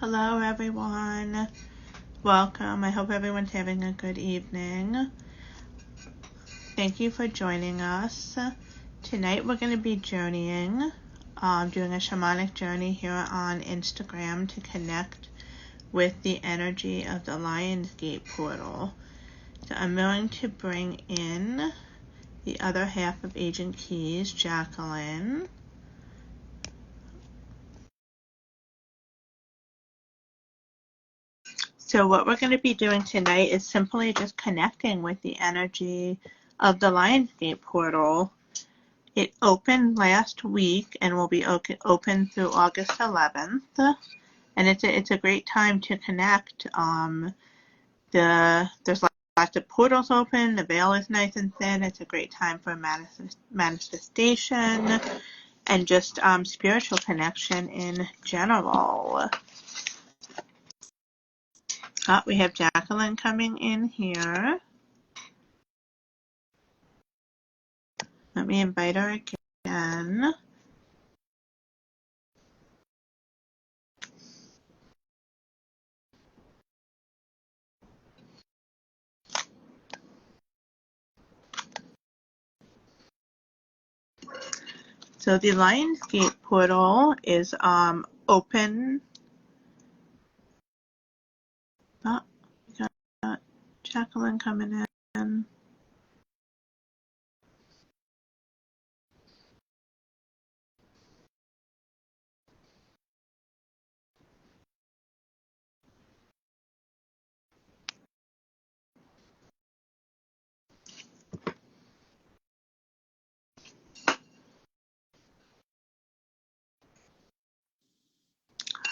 Hello, everyone. Welcome. I hope everyone's having a good evening. Thank you for joining us. Tonight we're going to be journeying, doing a shamanic journey here on Instagram to connect with the energy of the Lionsgate portal. So I'm going to bring in the other half of Agent Keys, Jacqueline. So what we're going to be doing tonight is simply just connecting with the energy of the Lionsgate portal. It opened last week and will be open through August 11th. And it's a great time to connect. There's lots of portals open. The veil is nice and thin. It's a great time for manifestation and just spiritual connection in general. We have Jacqueline coming in here. Let me invite her again. So the Lionsgate portal is open. Oh, we got Jacqueline coming in.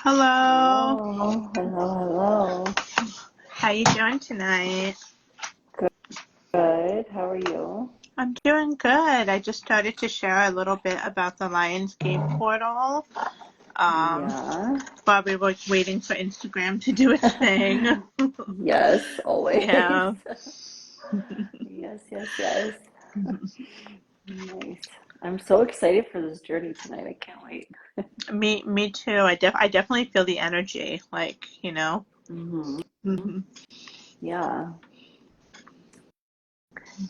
Hello. Hello. How you doing tonight? Good. How are you? I'm doing good. I just started to share a little bit about the Lionsgate portal. While we were waiting for Instagram to do its thing. Yes, always. Yeah. Yes. Nice. I'm so excited for this journey tonight. I can't wait. Me too. I definitely feel the energy, like, you know. Yeah.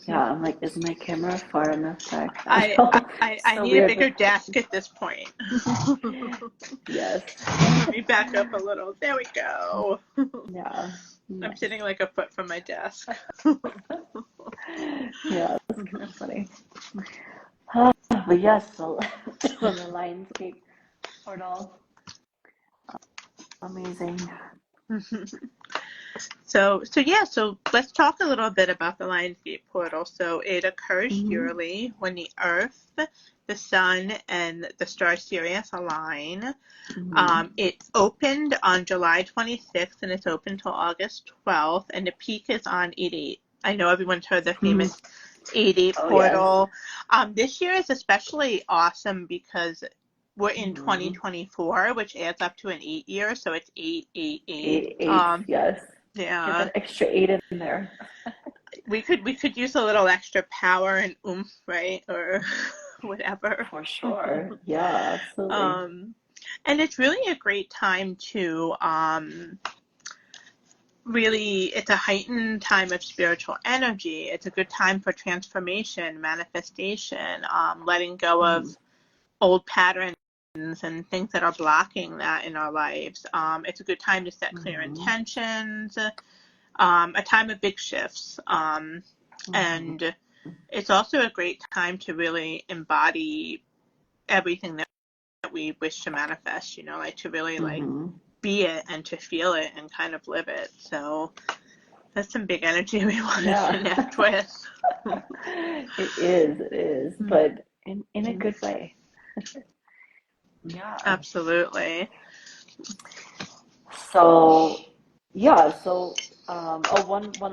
I'm like, is my camera far enough back? I So need a weird. bigger desk at this point. Yes. Let me back up a little. There we go. Yeah. I'm sitting like a foot from my desk. Yeah, that's kind of funny. But yes, so on the Lionsgate portal. Amazing. So let's talk a little bit about the Lionsgate portal. So it occurs yearly when the Earth, the Sun, and the star Sirius align. It opened on July 26th, and it's open till August 12th, and the peak is on 88. I know everyone's heard the famous 88 portal. Yes. This year is especially awesome because we're in 2024, which adds up to an 8 year, so it's 888. Yes. Yeah. Get that extra 8 in there. We could use a little extra power and oomph, right? Or whatever. For sure. Yeah, absolutely. And it's really a great time to really, it's a heightened time of spiritual energy. It's a good time for transformation, manifestation, letting go of old patterns and things that are blocking that in our lives. It's a good time to set clear intentions, a time of big shifts. And it's also a great time to really embody everything that we wish to manifest, you know, like to really like be it and to feel it and kind of live it. So that's some big energy we want to connect with. It is, but in a good way. Yeah. Absolutely. So one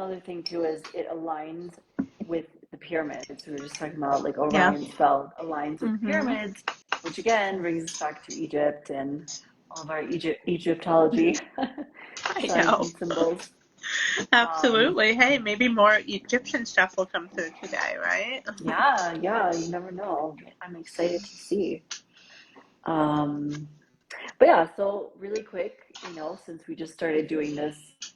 other thing too is it aligns with the pyramids. We were just talking about like Orion's belt aligns with pyramids, which again brings us back to Egypt and all of our Egyptology signs and symbols. Absolutely. Hey, maybe more Egyptian stuff will come through today, right? Yeah, you never know. I'm excited to see. But yeah, so really quick, since we just started doing this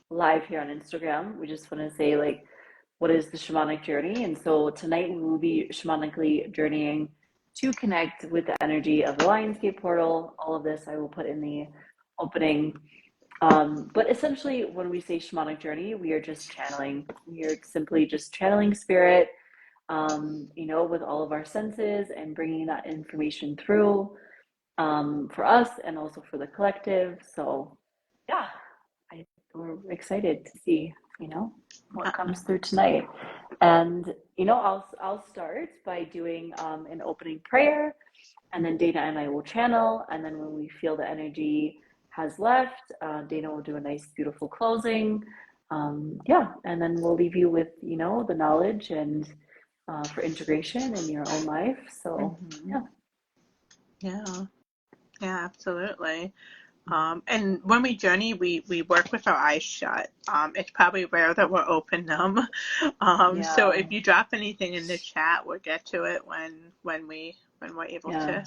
live here on Instagram, we just want to say, like, what is the shamanic journey? And so tonight we will be shamanically journeying to connect with the energy of the Lionsgate portal. All of this I will put in the opening. But essentially, when we say shamanic journey, we are just channeling. We are simply just channeling spirit, with all of our senses and bringing that information through for us and also for the collective. So, yeah, we're excited to see, what comes through tonight. And, I'll start by doing an opening prayer, and then Dana and I will channel. And then when we feel the energy has left, Dana will do a nice, beautiful closing. And then we'll leave you with, the knowledge and for integration in your own life. So, Yeah, absolutely. And when we journey, we work with our eyes shut. It's probably rare that we'll open them. So if you drop anything in the chat, we'll get to it when we're able to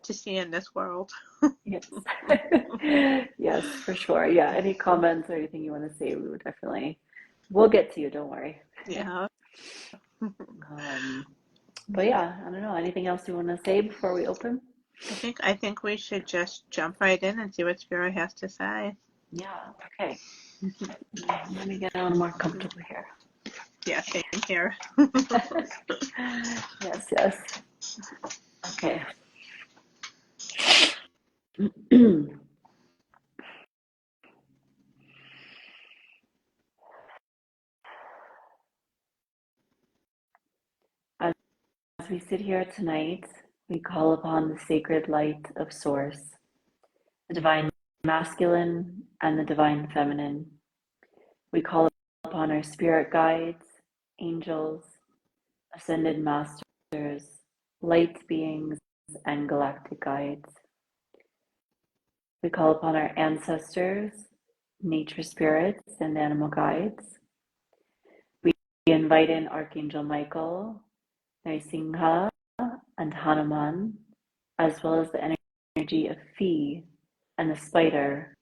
see in this world. Yes. Yes, for sure. Yeah. Any comments or anything you want to say, we'll get to you. Don't worry. Yeah. But yeah, I don't know. Anything else you want to say before we open? I think we should just jump right in and see what Spirit has to say. Yeah. Okay. Let me get a little more comfortable here. Yeah, same here. Yes. Okay. As we sit here tonight, we call upon the sacred light of Source, the divine masculine and the divine feminine. We call upon our spirit guides, angels, ascended masters, light beings, and galactic guides. We call upon our ancestors, nature spirits, and animal guides. We invite in Archangel Michael, Narsingha, and Hanuman, as well as the energy of Fi and the spider,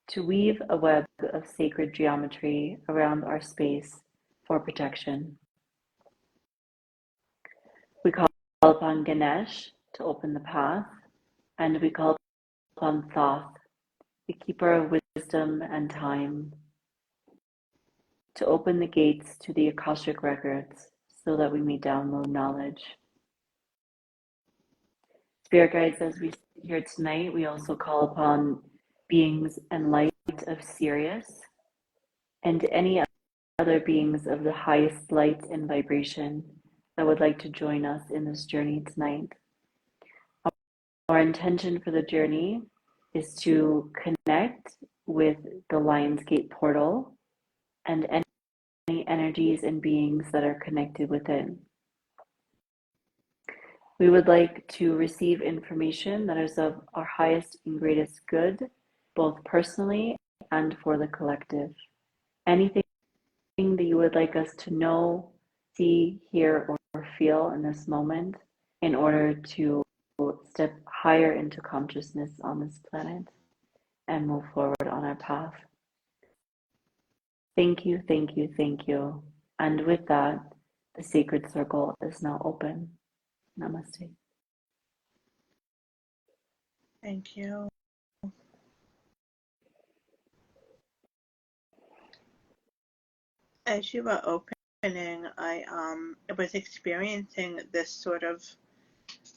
to weave a web of sacred geometry around our space for protection. We call upon Ganesh to open the path, and we call upon Thoth, the keeper of wisdom and time, to open the gates to the Akashic records so that we may download knowledge. Spirit guides, as we sit here tonight, we also call upon beings and light of Sirius and any other beings of the highest light and vibration that would like to join us in this journey tonight. Our intention for the journey is to connect with the Lionsgate portal and any energies and beings that are connected with it. We would like to receive information that is of our highest and greatest good, both personally and for the collective. Anything that you would like us to know, see, hear, or feel in this moment in order to step higher into consciousness on this planet and move forward on our path. Thank you, thank you, thank you. And with that, the sacred circle is now open. Namaste. Thank you. As you were opening, I was experiencing this sort of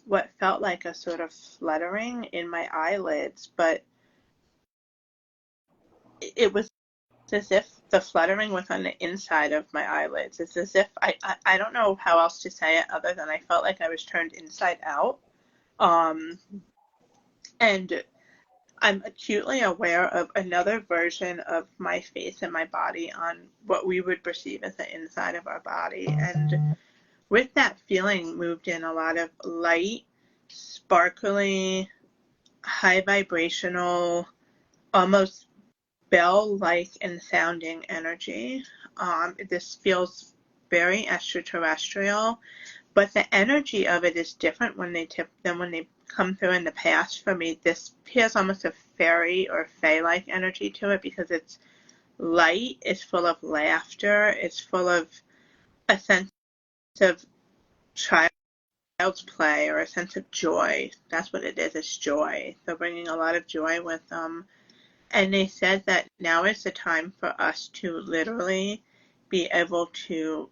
what felt like a sort of fluttering in my eyelids, but it was as if the fluttering was on the inside of my eyelids. It's as if I don't know how else to say it other than I felt like I was turned inside out. And I'm acutely aware of another version of my face and my body on what we would perceive as the inside of our body. And with that feeling moved in a lot of light, sparkly, high vibrational, almost bell-like and sounding energy. This feels very extraterrestrial, but the energy of it is different when they come through in the past for me. This has almost a fairy or fae-like energy to it because it's light, it's full of laughter, it's full of a sense of child's play or a sense of joy. That's what it is, it's joy. They're bringing a lot of joy with them. And they said that now is the time for us to literally be able to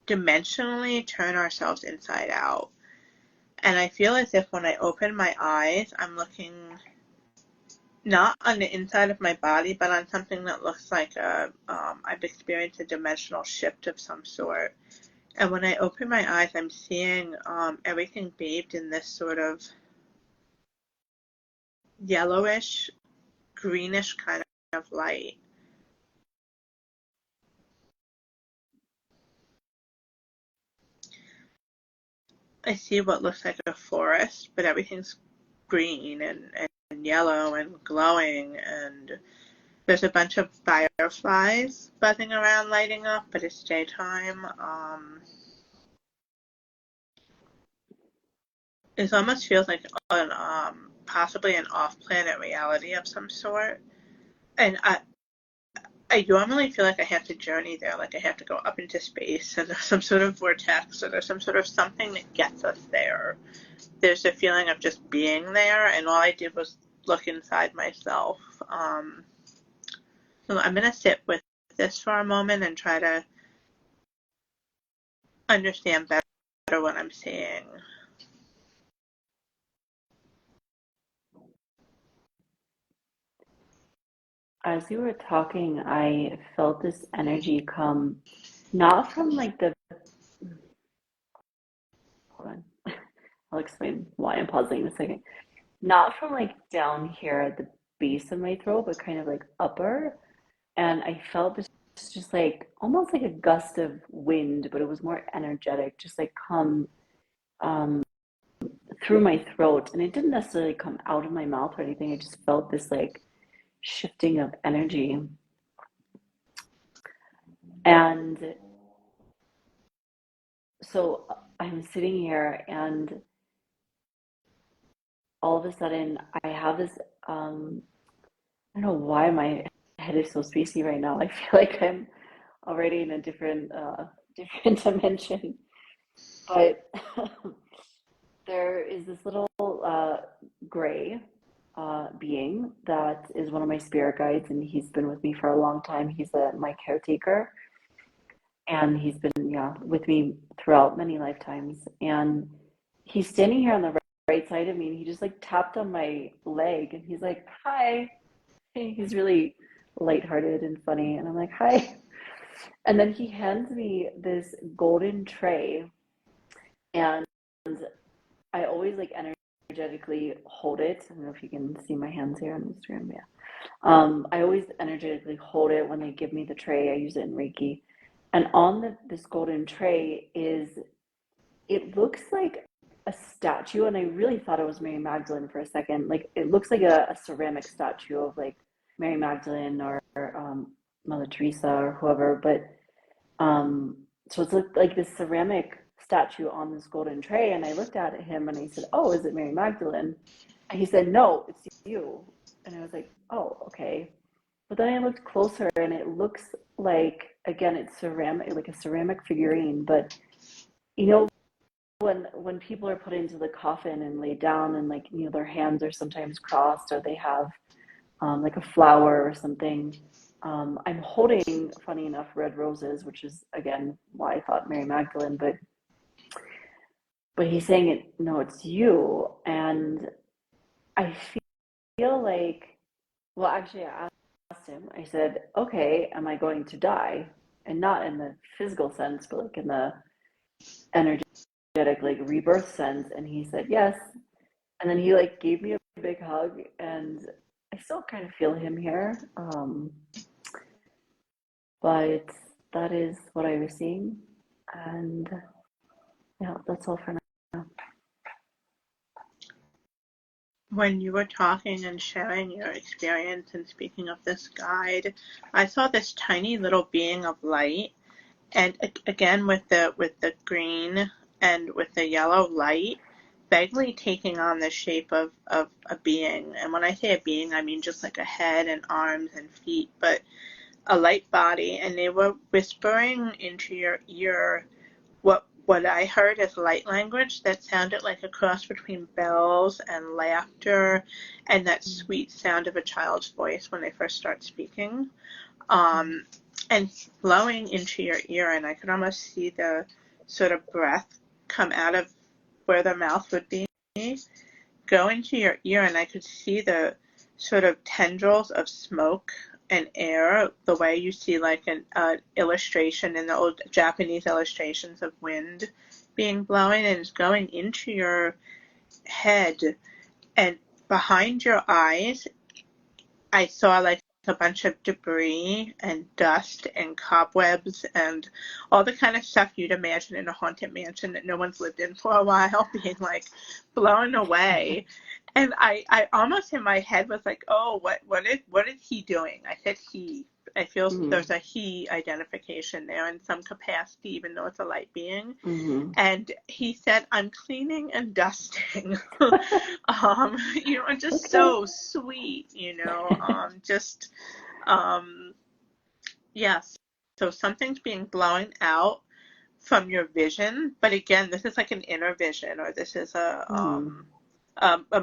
dimensionally turn ourselves inside out. And I feel as if when I open my eyes, I'm looking not on the inside of my body, but on something that looks like I've experienced a dimensional shift of some sort. And when I open my eyes, I'm seeing everything bathed in this sort of yellowish, greenish kind of light. I see what looks like a forest, but everything's green and yellow and glowing, and there's a bunch of fireflies buzzing around, lighting up, but it's daytime. It almost feels like possibly an off-planet reality of some sort. And I normally feel like I have to journey there, like I have to go up into space, and there's some sort of vortex, or there's some sort of something that gets us there. There's a feeling of just being there, and all I did was look inside myself. So I'm going to sit with this for a moment and try to understand better what I'm seeing. As you were talking, I felt this energy come, not from like the, hold on, I'll explain why I'm pausing in a second. Not from like down here at the base of my throat, but kind of like upper. And I felt this just like almost like a gust of wind, but it was more energetic, just like come through my throat. And it didn't necessarily come out of my mouth or anything. I just felt this like shifting of energy. And so I'm sitting here, and all of a sudden I have this, I don't know why my head is so spacey right now. I feel like I'm already in a different dimension. But there is this little gray being that is one of my spirit guides, and he's been with me for a long time. He's my caretaker, and he's been with me throughout many lifetimes. And he's standing here on the right side of me, and he just like tapped on my leg, and he's like, "Hi." He's really lighthearted and funny, and I'm like, "Hi." And then he hands me this golden tray, and I always like energetically hold it. I don't know if you can see my hands here on Instagram. Yeah. I always energetically hold it when they give me the tray. I use it in Reiki. And on this golden tray it looks like a statue. And I really thought it was Mary Magdalene for a second. Like it looks like a ceramic statue of like Mary Magdalene or Mother Teresa or whoever. But so it's like this ceramic statue on this golden tray. And I looked at him and I said, "Oh, is it Mary Magdalene?" And he said, "No, it's you." And I was like, "Oh, okay." But then I looked closer, and it looks like, again, it's ceramic, like a ceramic figurine. But you know, when people are put into the coffin and laid down, and like their hands are sometimes crossed, or they have like a flower or something. I'm holding, funny enough, red roses, which is again why I thought Mary Magdalene. But he's saying it. No, it's you, and I feel like. Well, actually, I asked him. I said, "Okay, am I going to die?" And not in the physical sense, but like in the energetic, like rebirth sense. And he said yes. And then he like gave me a big hug, and I still kind of feel him here. But that is what I was seeing, and yeah, that's all for now. When you were talking and sharing your experience and speaking of this guide, I saw this tiny little being of light, and again with the green and with the yellow light, vaguely taking on the shape of a being. And when I say a being, I mean just like a head and arms and feet, but a light body. And they were whispering into your ear what I heard as light language that sounded like a cross between bells and laughter and that sweet sound of a child's voice when they first start speaking. And flowing into your ear, and I could almost see the sort of breath come out of where the mouth would be, go into your ear, and I could see the sort of tendrils of smoke and air, the way you see like an illustration in the old Japanese illustrations of wind being blowing, and it's going into your head, and behind your eyes I saw like a bunch of debris and dust and cobwebs and all the kind of stuff you'd imagine in a haunted mansion that no one's lived in for a while being like blown away. And I almost in my head was like, oh, what is he doing? I said he. I feel there's a he identification there in some capacity, even though it's a light being. And he said, I'm cleaning and dusting. Just so sweet, yes. So something's being blown out from your vision, but again, this is like an inner vision, or this is a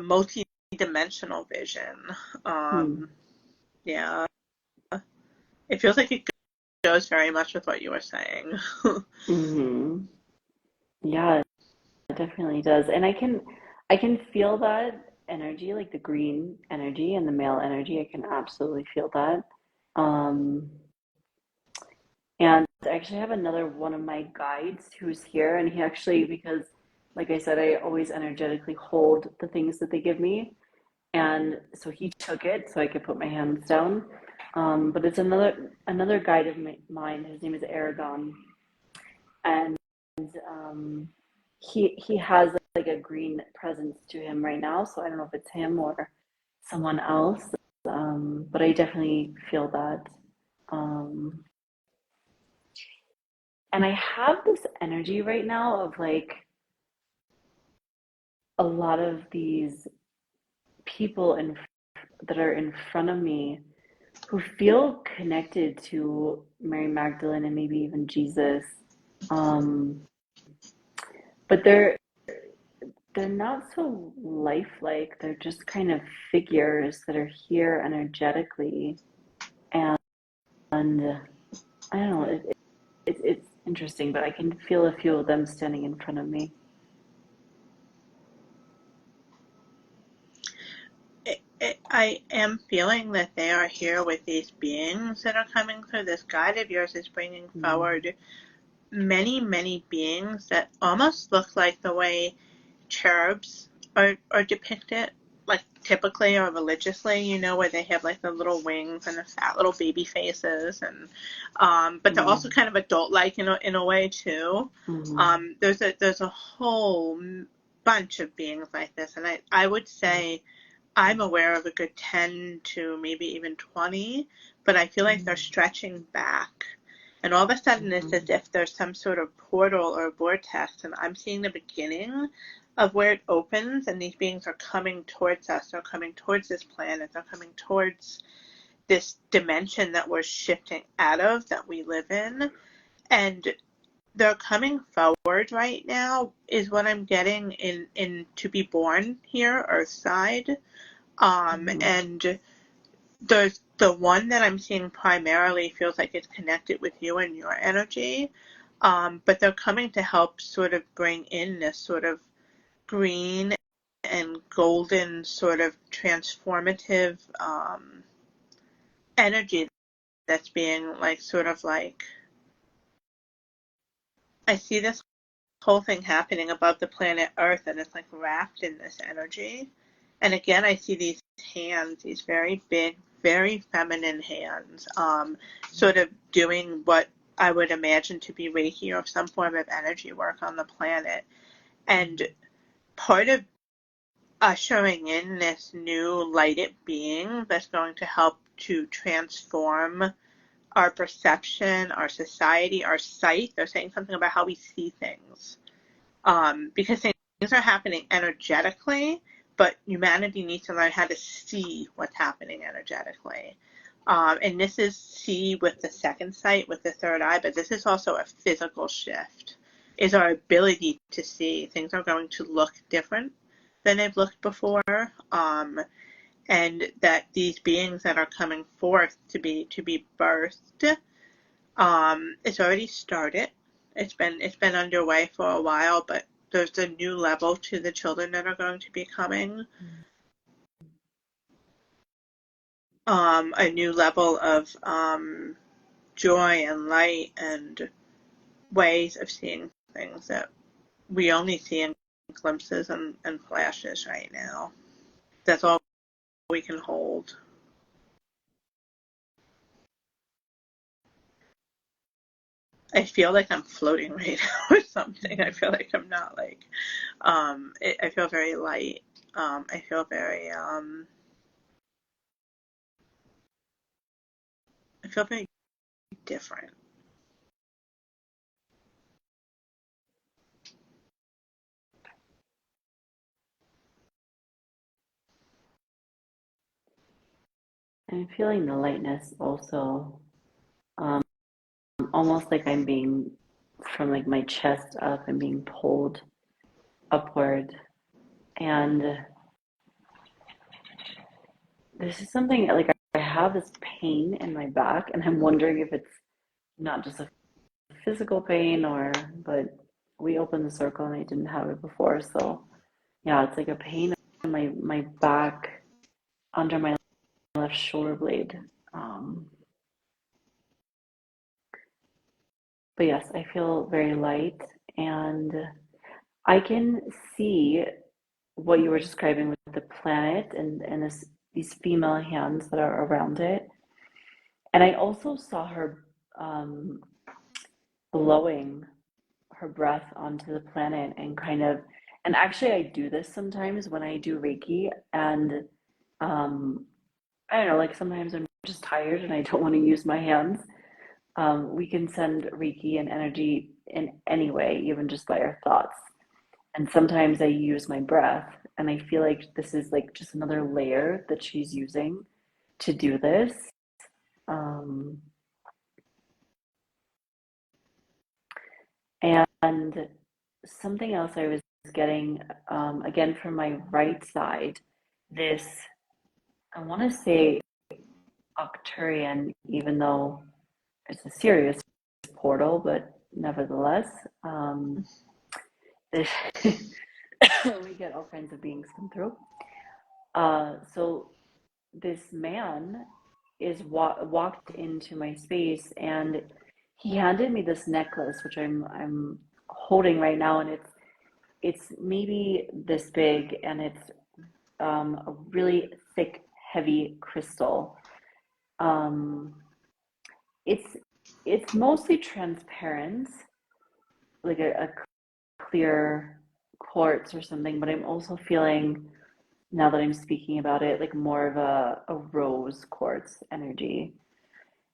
multi-dimensional vision. Yeah. It feels like it goes very much with what you were saying. Yeah, it definitely does. And I can feel that energy, like the green energy and the male energy. I can absolutely feel that. And I actually have another one of my guides who's here, and he actually, because like I said, I always energetically hold the things that they give me. And so he took it so I could put my hands down. But it's another guide of mine. His name is Aragon, and he has like a green presence to him right now. So I don't know if it's him or someone else, but I definitely feel that. And I have this energy right now of like a lot of these people that are in front of me who feel connected to Mary Magdalene and maybe even Jesus. But they're not so lifelike. They're just kind of figures that are here energetically. And I don't know, it's interesting, but I can feel a few of them standing in front of me. I am feeling that they are here with these beings that are coming through. This guide of yours is bringing forward many, many beings that almost look like the way cherubs are depicted, like typically or religiously, where they have like the little wings and the fat little baby faces, and but they're also kind of adult-like in a way too. There's a whole bunch of beings like this, and I would say I'm aware of a good 10 to maybe even 20, but I feel like they're stretching back. And all of a sudden it's as if there's some sort of portal or vortex, and I'm seeing the beginning of where it opens, and these beings are coming towards us. They're coming towards this planet. They're coming towards this dimension that we're shifting out of, that we live in. And they're coming forward right now is what I'm getting in To Be Born here, Earthside. And there's the one that I'm seeing primarily feels like it's connected with you and your energy. But they're coming to help sort of bring in this sort of green and golden sort of transformative energy that's being like sort of like, I see this whole thing happening above the planet Earth, and it's like wrapped in this energy. And again, I see these hands, these very big, very feminine hands, sort of doing what I would imagine to be Reiki or some form of energy work on the planet. And part of ushering in this new lighted being that's going to help to transform our perception, our society, our sight. They're saying something about how we see things. Because things are happening energetically, but humanity needs to learn how to see what's happening energetically. And this is see with the second sight, with the third eye, but this is also a physical shift, is our ability to see things are going to look different than they've looked before. And that these beings that are coming forth to be birthed, it's already started. It's been underway for a while, but there's a new level to the children that are going to be coming. A new level of joy and light and ways of seeing things that we only see in glimpses and flashes right now. That's all we can hold. I feel like I'm floating right now with something. I feel like I'm not like, I feel very light. I feel very, different. I'm feeling the lightness also, almost like I'm being, from like my chest up, I'm being pulled upward. And this is something like I have this pain in my back, and I'm wondering if it's not just a physical pain but we opened the circle and I didn't have it before. So yeah, it's like a pain in my back under my left shoulder blade. But yes, I feel very light, and I can see what you were describing with the planet and these female hands that are around it. And I also saw her blowing her breath onto the planet and kind of, and actually I do this sometimes when I do Reiki, and I don't know, like sometimes I'm just tired and I don't want to use my hands. We can send Reiki and energy in any way, even just by our thoughts. And sometimes I use my breath, and I feel like this is like just another layer that she's using to do this. Um, and something else I was getting, again from my right side, this, I want to say Arcturian, even though it's a serious portal, but nevertheless, this, we get all kinds of beings come through. So this man is walked into my space, and he handed me this necklace, which I'm holding right now, and it's maybe this big, and it's a really thick, heavy crystal. It's mostly transparent, like a clear quartz or something, but I'm also feeling, now that I'm speaking about it, like more of a rose quartz energy.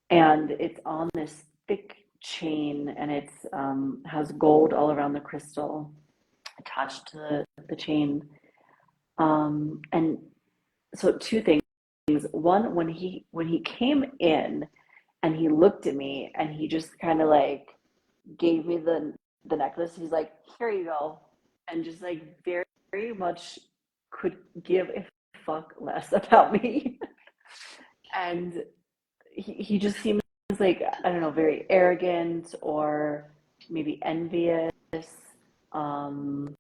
And it's on this thick chain, and it's has gold all around the crystal attached to the chain. And so two things. One, when he came in and he looked at me and he just kind of like gave me the necklace. He's like, "Here you go," and just like very very much could give a fuck less about me. And he just seems like, I don't know, very arrogant or maybe envious. Um,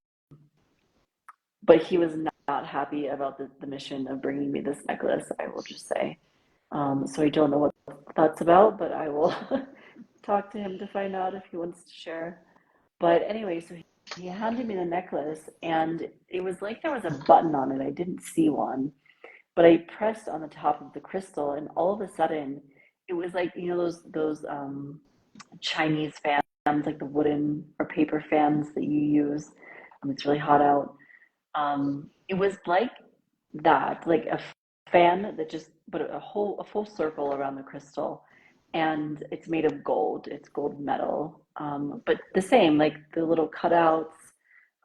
but he was not happy about the mission of bringing me this necklace, I will just say. So I don't know what that's about, but I will talk to him to find out if he wants to share. But anyway, so he handed me the necklace, and it was like there was a button on it. I didn't see one, but I pressed on the top of the crystal, and all of a sudden, it was like, you know, those Chinese fans, like the wooden or paper fans that you use. It's really hot out. It was like that, like a fan that just, but a full circle around the crystal, and it's made of gold. It's gold metal, but the same, like the little cutouts,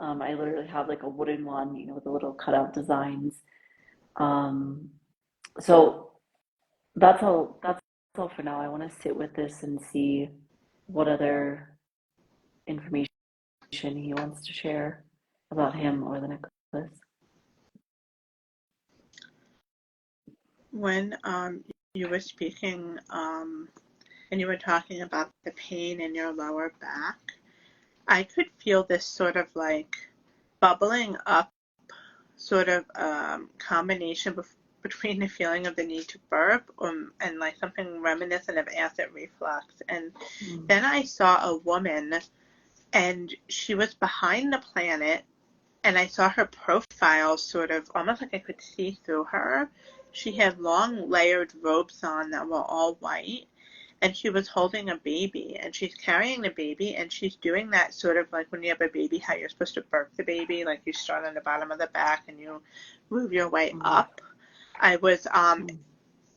I literally have like a wooden one, you know, with the little cutout designs. So that's all. That's all for now. I want to sit with this and see what other information he wants to share about him or the necklace. When you were speaking and you were talking about the pain in your lower back, I could feel this sort of like bubbling up sort of combination between the feeling of the need to burp and like something reminiscent of acid reflux. And then I saw a woman, and she was behind the planet, and I saw her profile sort of almost like I could see through her. She had long layered robes on that were all white, and she was holding a baby, and she's carrying the baby, and she's doing that sort of like when you have a baby, how you're supposed to burp the baby, like you start on the bottom of the back and you move your way up. I was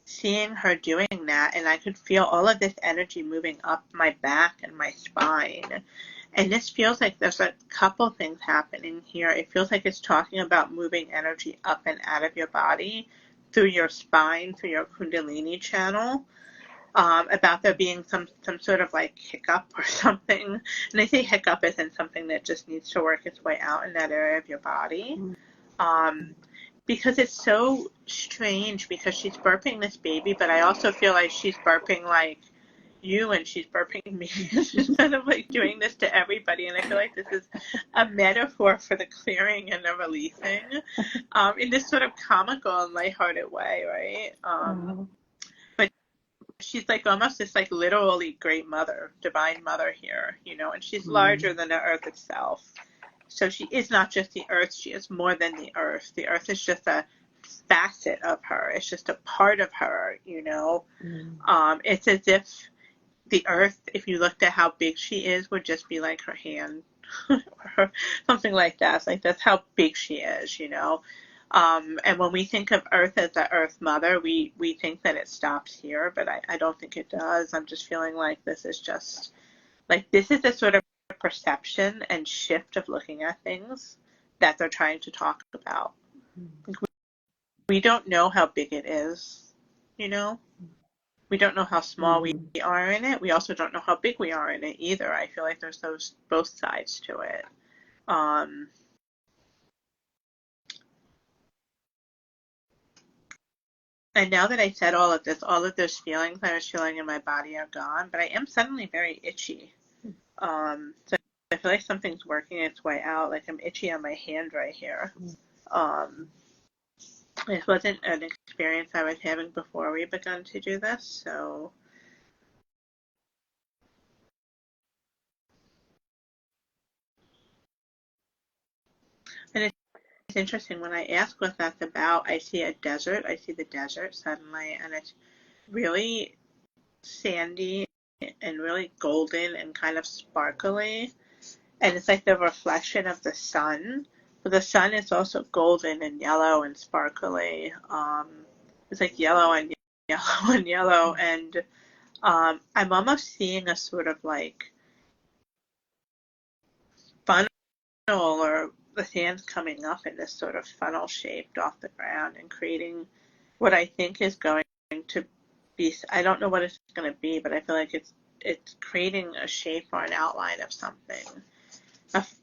seeing her doing that, and I could feel all of this energy moving up my back and my spine. And this feels like there's a couple things happening here. It feels like it's talking about moving energy up and out of your body through your spine, through your Kundalini channel. About there being some sort of like hiccup or something. And I say hiccup isn't something that just needs to work its way out in that area of your body. Because it's so strange, because she's burping this baby, but I also feel like she's burping like you, and she's burping me. She's kind of like doing this to everybody, and I feel like this is a metaphor for the clearing and the releasing, in this sort of comical and lighthearted way, right? But she's like almost this like literally great mother, divine mother here, you know, and she's larger than the earth itself. So she is not just the earth, she is more than the earth. The earth is just a facet of her. It's just a part of her, you know. It's as if the earth, if you looked at how big she is, would just be like her hand or something like that. It's like that's how big she is, you know. And when we think of earth as the earth mother, we think that it stops here, but I don't think it does. I'm just feeling like this is just like, this is a sort of perception and shift of looking at things that they're trying to talk about. We don't know how big it is, you know. We don't know how small we are in it. We also don't know how big we are in it either. I feel like there's those both sides to it. And now that I said all of this, all of those feelings I was feeling in my body are gone, but I am suddenly very itchy. So I feel like something's working its way out. Like I'm itchy on my hand right here. It wasn't an experience I was having before we begun to do this, so. And it's interesting, when I ask what that's about, I see a desert. I see the desert suddenly, and it's really sandy and really golden and kind of sparkly. And it's like the reflection of the sun. But the sun is also golden and yellow and sparkly. It's like yellow and yellow and yellow. And I'm almost seeing a sort of like funnel, or the sand's coming up in this sort of funnel shaped off the ground and creating what I think is going to be, I don't know what it's going to be, but I feel like it's creating a shape or an outline of something.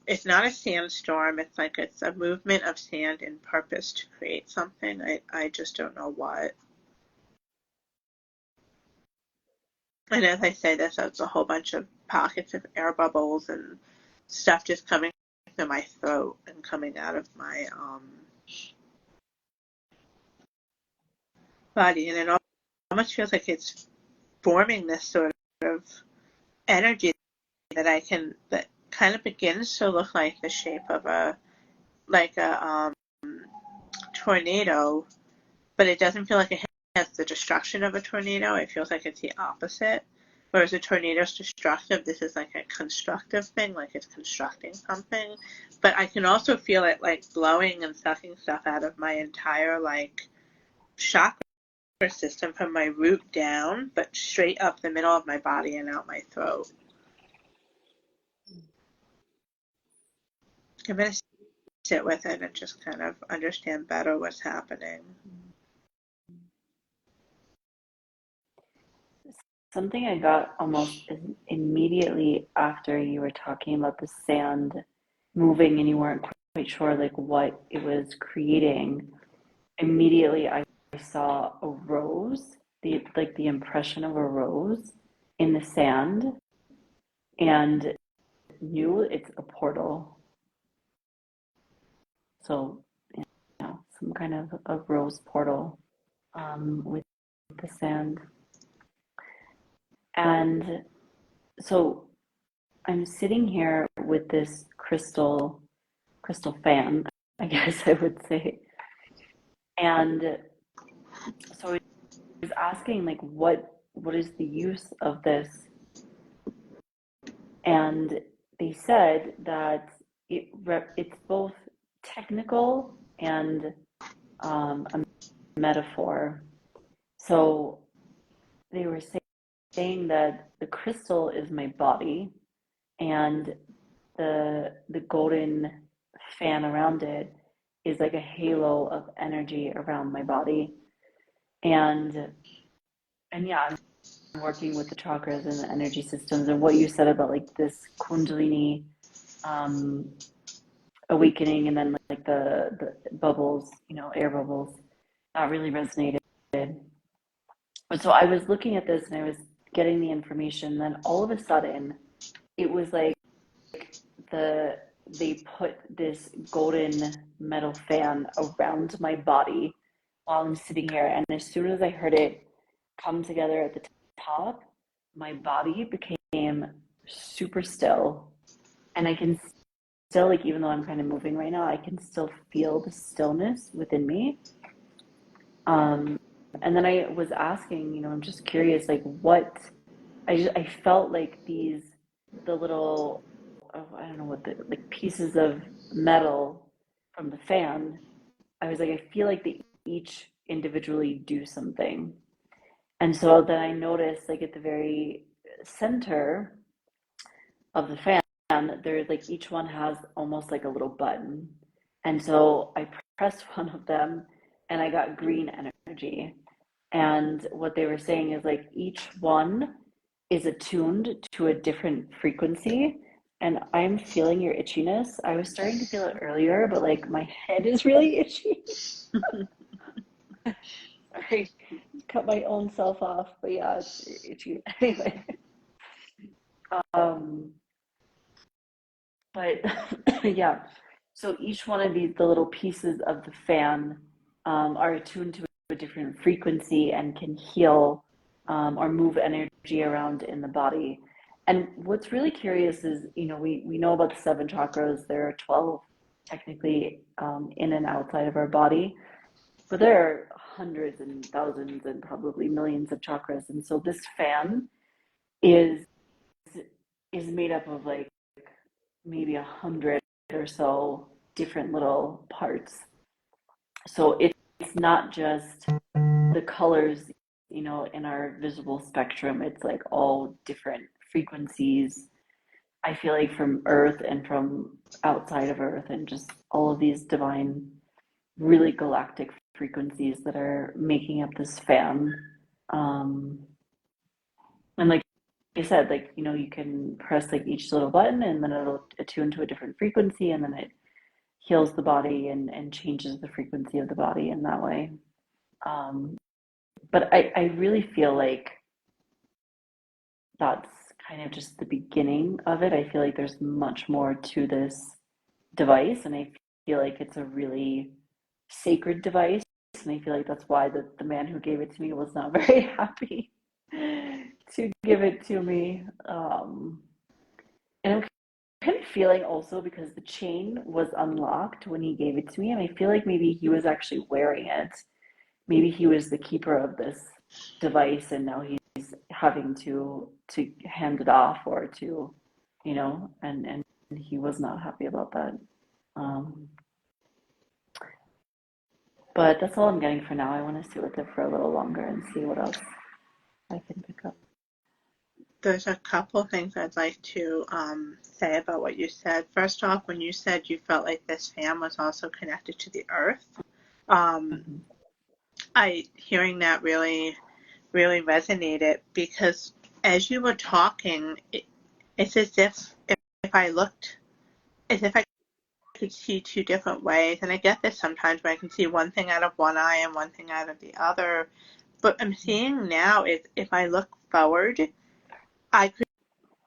It's not a sandstorm. It's like it's a movement of sand in purpose to create something. I just don't know what. And as I say this, there's a whole bunch of pockets of air bubbles and stuff just coming through my throat and coming out of my body. And it almost feels like it's forming this sort of energy that kind of begins to look like the shape of a tornado, but it doesn't feel like it has the destruction of a tornado. It feels like it's the opposite. Whereas a tornado is destructive, this is like a constructive thing, like it's constructing something. But I can also feel it like blowing and sucking stuff out of my entire like chakra system, from my root down, but straight up the middle of my body and out my throat. I'm going to sit with it and just kind of understand better what's happening. Something I got almost immediately after you were talking about the sand moving and you weren't quite sure like what it was creating. Immediately I saw a rose, the impression of a rose in the sand, and knew it's a portal. So, you know, some kind of a rose portal with the sand. And so I'm sitting here with this crystal fan, I guess I would say. And so I was asking like what is the use of this? And they said that it's both technical and a metaphor. So they were saying that the crystal is my body, and the golden fan around it is like a halo of energy around my body. And yeah, I'm working with the chakras and the energy systems, and what you said about like this kundalini um, awakening, and then like the bubbles, you know, air bubbles, that really resonated. But so I was looking at this and I was getting the information, then all of a sudden it was like they put this golden metal fan around my body while I'm sitting here, and as soon as I heard it come together at the top, my body became super still, and I can still, like, even though I'm kind of moving right now, I can still feel the stillness within me. And then I was asking, you know, I'm just curious, like, what I felt like the little, oh, I don't know what the like pieces of metal from the fan. I was like, I feel like they each individually do something. And so then I noticed, like, at the very center of the fan, there's like each one has almost like a little button. And so I pressed one of them and I got green energy. And what they were saying is like each one is attuned to a different frequency. And I'm feeling your itchiness. I was starting to feel it earlier, but like my head is really itchy. Sorry, cut my own self off, but yeah, it's itchy. Anyway, um, but yeah, so each one of the little pieces of the fan are attuned to a different frequency and can heal or move energy around in the body. And what's really curious is, you know, we know about the seven chakras. There are 12 technically in and outside of our body, but there are hundreds and thousands and probably millions of chakras. And so this fan is made up of like maybe 100 or so different little parts. So it's not just the colors, you know, in our visible spectrum. It's like all different frequencies. I feel like from Earth and from outside of Earth, and just all of these divine, really galactic frequencies that are making up this fan. And like I said, like, you know, you can press like each little button and then it'll attune to a different frequency, and then it heals the body and changes the frequency of the body in that way. But I really feel like that's kind of just the beginning of it. I feel like there's much more to this device, and I feel like it's a really sacred device. And I feel like that's why the man who gave it to me was not very happy to give it to me. And I'm kind of feeling also because the chain was unlocked when he gave it to me, and I feel like maybe he was actually wearing it. Maybe he was the keeper of this device, and now he's having to hand it off, or to, you know, and he was not happy about that. Um, but that's all I'm getting for now. I want to sit with it for a little longer and see what else I can pick up. There's a couple things I'd like to say about what you said. First off, when you said you felt like this fan was also connected to the earth, hearing that really, really resonated, because as you were talking, it's as if I looked, as if I could see two different ways. And I get this sometimes where I can see one thing out of one eye and one thing out of the other. But I'm seeing now is if I look forward, I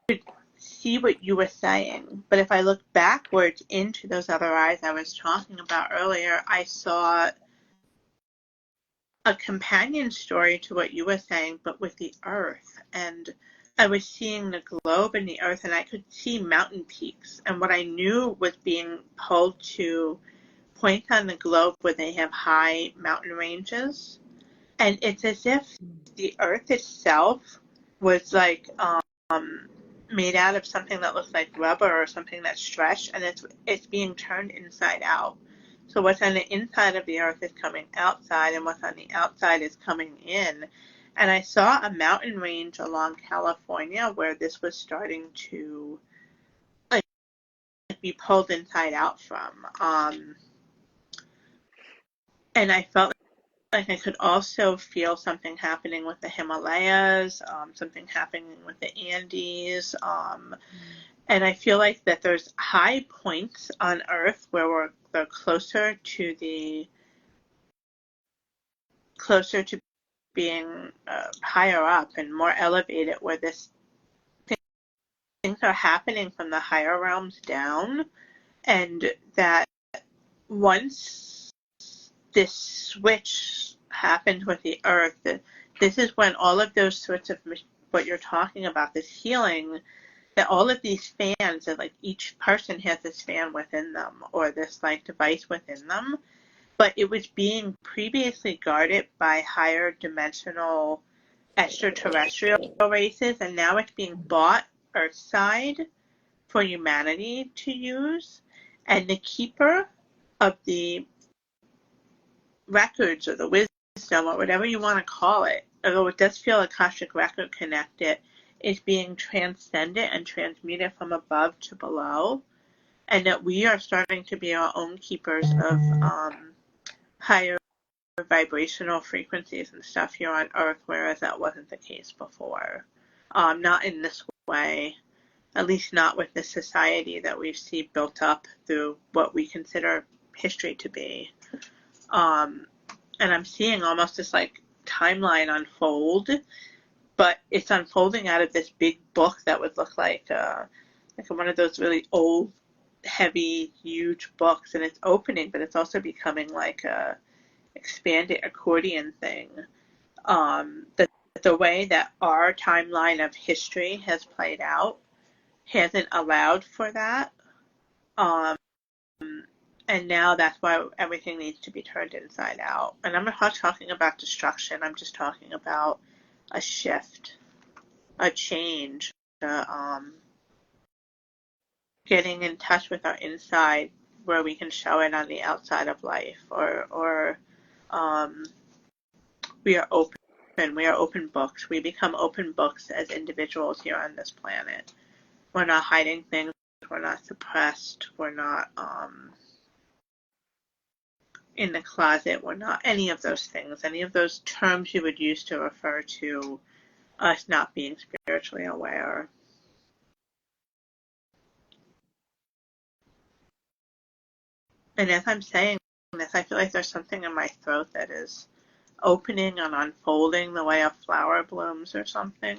could see what you were saying. But if I look backwards into those other eyes I was talking about earlier, I saw a companion story to what you were saying, but with the earth. And I was seeing the globe and the earth, and I could see mountain peaks. And what I knew was being pulled to points on the globe where they have high mountain ranges. And it's as if the earth itself was like made out of something that looks like rubber or something that's stretched, and it's being turned inside out. So what's on the inside of the earth is coming outside, and what's on the outside is coming in. And I saw a mountain range along California where this was starting to like be pulled inside out from. And I felt like I could also feel something happening with the Himalayas, something happening with the Andes, and I feel like that there's high points on Earth where they're closer to being higher up and more elevated, where things are happening from the higher realms down, and that once this switch happened with the Earth, this is when all of those sorts of what you're talking about, this healing, that all of these fans, that like each person has this fan within them or this like device within them, but it was being previously guarded by higher dimensional extraterrestrial races, and now it's being bought Earthside for humanity to use. And the keeper of the records or the wisdom or whatever you want to call it, although it does feel Akashic record connected, is being transcended and transmuted from above to below, and that we are starting to be our own keepers of higher vibrational frequencies and stuff here on Earth, whereas that wasn't the case before. Not in this way, at least not with the society that we see built up through what we consider history to be. And I'm seeing almost this like timeline unfold, but it's unfolding out of this big book that would look like one of those really old, heavy, huge books, and it's opening, but it's also becoming like a expanded accordion thing. The way that our timeline of history has played out hasn't allowed for that. And now that's why everything needs to be turned inside out. And I'm not talking about destruction. I'm just talking about a shift, a change, getting in touch with our inside where we can show it on the outside of life, or we are open. We are open books. We become open books as individuals here on this planet. We're not hiding things. We're not suppressed. We're not in the closet. We're not any of those things. Any of those terms you would use to refer to us not being spiritually aware. And as I'm saying this, I feel like there's something in my throat that is opening and unfolding the way a flower blooms or something.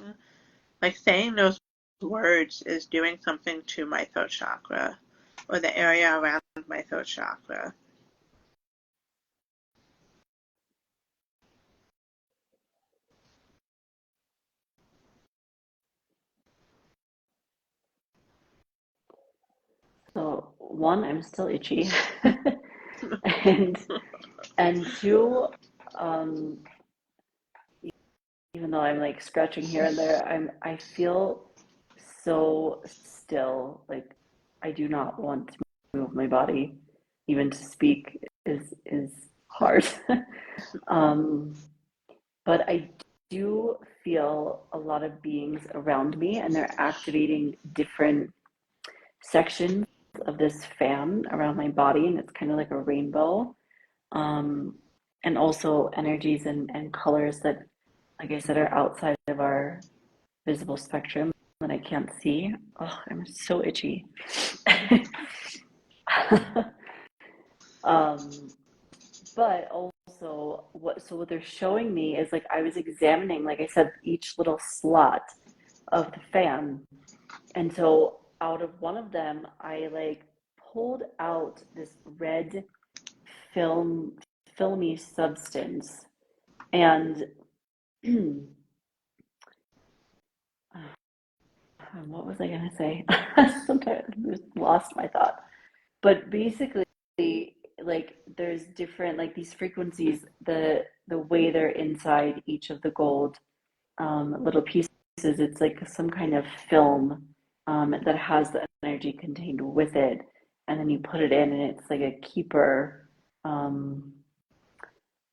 Like saying those words is doing something to my throat chakra, or the area around my throat chakra. So one, I'm still itchy, and two, even though I'm like scratching here and there, I feel so still. Like I do not want to move my body. Even to speak is hard. But I do feel a lot of beings around me, and they're activating different sections of this fan around my body, and it's kind of like a rainbow. And also energies and colors that, like I said, are outside of our visible spectrum that I can't see. Oh, I'm so itchy. But also what they're showing me is, like, I was examining, like I said, each little slot of the fan. And so out of one of them, I like pulled out this red filmy substance. And what was I going to say? Sometimes I just lost my thought. But basically, like, there's different, like, these frequencies, the way they're inside each of the gold little pieces. It's like some kind of film that has the energy contained with it, and then you put it in, and it's like a keeper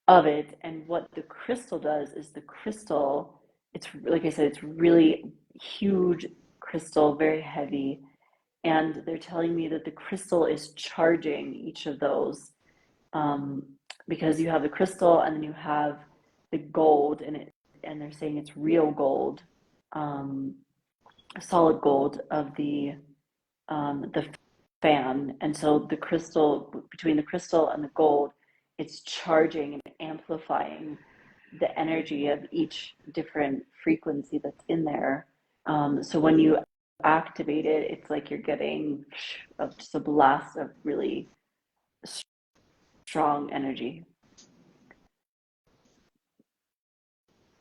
of it. And what the crystal does is, the crystal, it's like I said, it's really huge crystal, very heavy, and they're telling me that the crystal is charging each of those, because you have the crystal and then you have the gold in it, and they're saying it's real gold, solid gold of the fan. And so the crystal, between the crystal and the gold, it's charging and amplifying the energy of each different frequency that's in there. So when you activate it, it's like you're getting just a blast of really strong energy.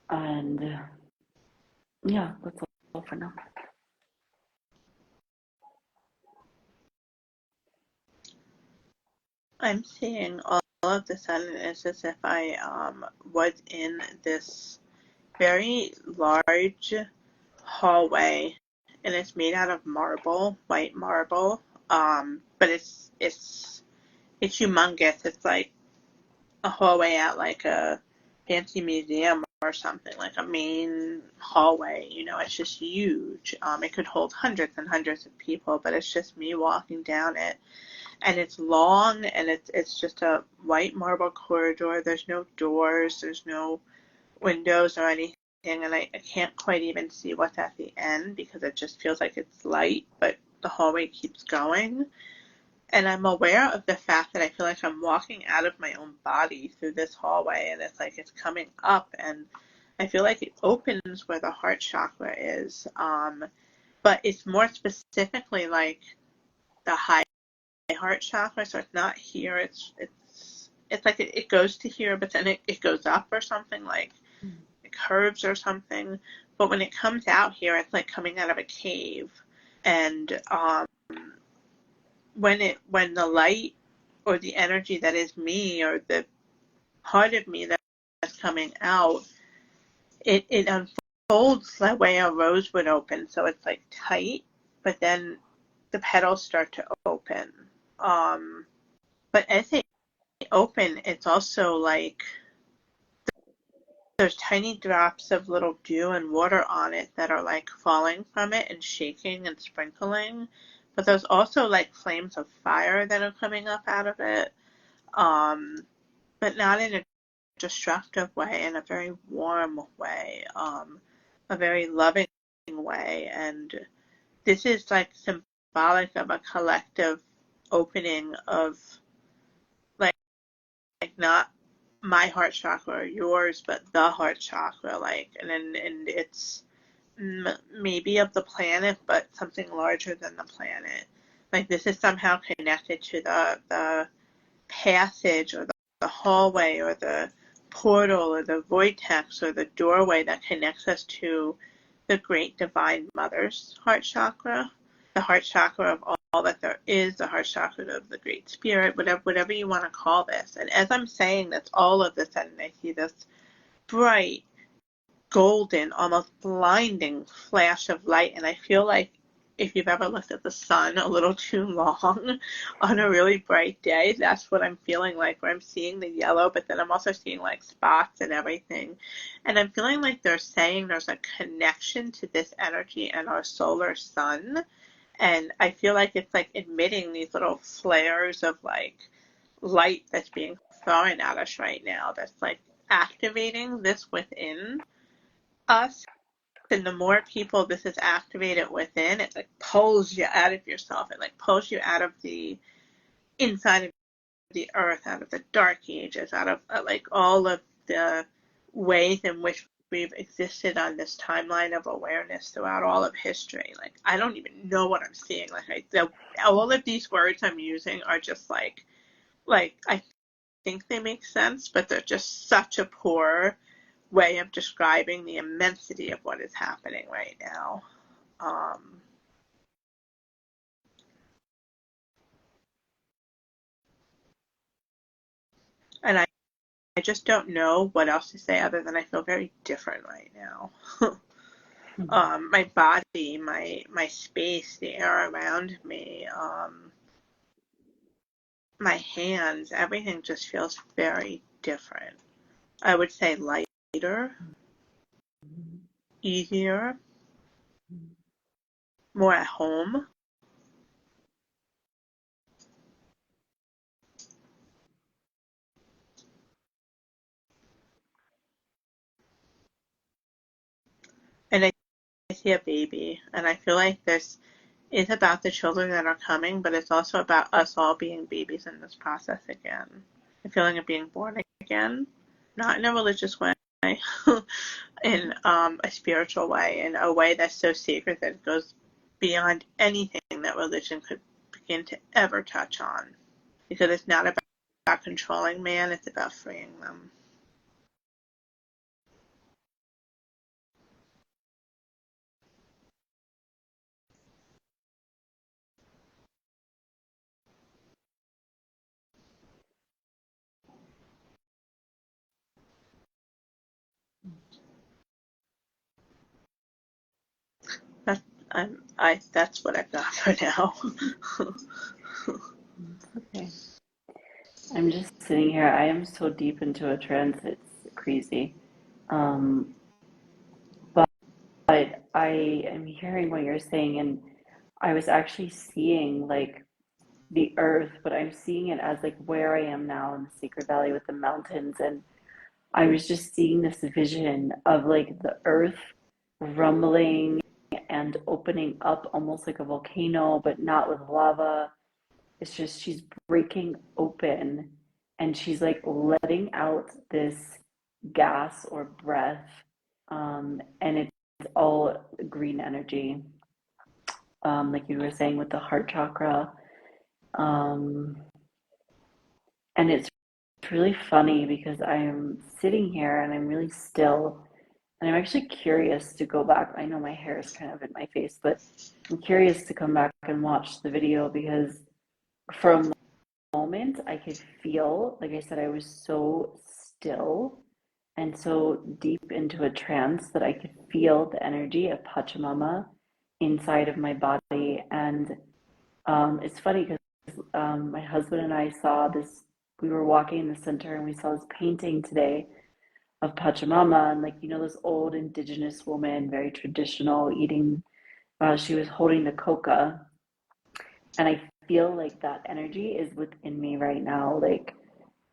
And yeah, that's all for now. I'm seeing all of the sudden it's as if I was in this very large hallway, and it's made out of marble, white marble. But it's humongous. It's like a hallway at like a fancy museum or something, like a main hallway. It's just huge. It could hold hundreds and hundreds of people, but it's just me walking down it. And it's long, and it's just a white marble corridor. There's no doors, there's no windows or anything, and I can't quite even see what's at the end because it just feels like it's light, but the hallway keeps going. And I'm aware of the fact that I feel like I'm walking out of my own body through this hallway, and it's like it's coming up, and I feel like it opens where the heart chakra is. But it's more specifically like the high heart chakra, so it's not here. It's like it goes to here, but then it goes up or something, like it curves or something. But when it comes out here, it's like coming out of a cave. And when the light or the energy that is me, or the part of me that's coming out, it unfolds the way a rose would open. So it's like tight, but then the petals start to open. But as they open, it's also like there's tiny drops of little dew and water on it that are like falling from it and shaking and sprinkling. But there's also like flames of fire that are coming up out of it. But not in a destructive way, in a very warm way, a very loving way. And this is like symbolic of a collective opening of, like not my heart chakra or yours, but the heart chakra, like, and it's maybe of the planet, but something larger than the planet. Like, this is somehow connected to the passage, or the hallway, or the portal, or the vortex, or the doorway that connects us to the great divine mother's heart chakra, the heart chakra of all that there is, the heart chakra of the great spirit, whatever you want to call this. And as I'm saying this, all of a sudden I see this bright, golden, almost blinding flash of light, and I feel like if you've ever looked at the sun a little too long on a really bright day, that's what I'm feeling like, where I'm seeing the yellow, but then I'm also seeing like spots and everything. And I'm feeling like they're saying there's a connection to this energy and our solar sun. And I feel like it's like emitting these little flares of like light that's being thrown at us right now, that's like activating this within us. And the more people this is activated within, it like pulls you out of yourself. It like pulls you out of the inside of the earth, out of the dark ages, out of like all of the ways in which we've existed on this timeline of awareness throughout all of history. Like, I don't even know what I'm seeing. All of these words I'm using are just like I think they make sense, but they're just such a poor way of describing the immensity of what is happening right now. And I just don't know what else to say other than I feel very different right now. My body, my space, the air around me, my hands, everything just feels very different. I would say lighter, easier, more at home. And I see a baby, and I feel like this is about the children that are coming, but it's also about us all being babies in this process again. The feeling of being born again, not in a religious way, in a spiritual way, in a way that's so sacred that it goes beyond anything that religion could begin to ever touch on. Because it's not about controlling man, it's about freeing them. That's what I've got for now. Okay. I'm just sitting here. I am so deep into a trance, it's crazy. Um, but I am hearing what you're saying, and I was actually seeing like the earth, but I'm seeing it as like where I am now in the Sacred Valley with the mountains. And I was just seeing this vision of like the earth rumbling and opening up almost like a volcano, but not with lava. It's just she's breaking open and she's like letting out this gas or breath. And it's all green energy, like you were saying with the heart chakra. Um, and it's really funny because I'm sitting here and I'm really still. And I'm actually curious to go back. I know my hair is kind of in my face, but I'm curious to come back and watch the video because for a moment I could feel, like I said, I was so still and so deep into a trance that I could feel the energy of Pachamama inside of my body. And it's funny because my husband and I saw this, we were walking in the center and we saw this painting today of Pachamama, and like this old indigenous woman, very traditional, eating. She was holding the coca, and I feel like that energy is within me right now. Like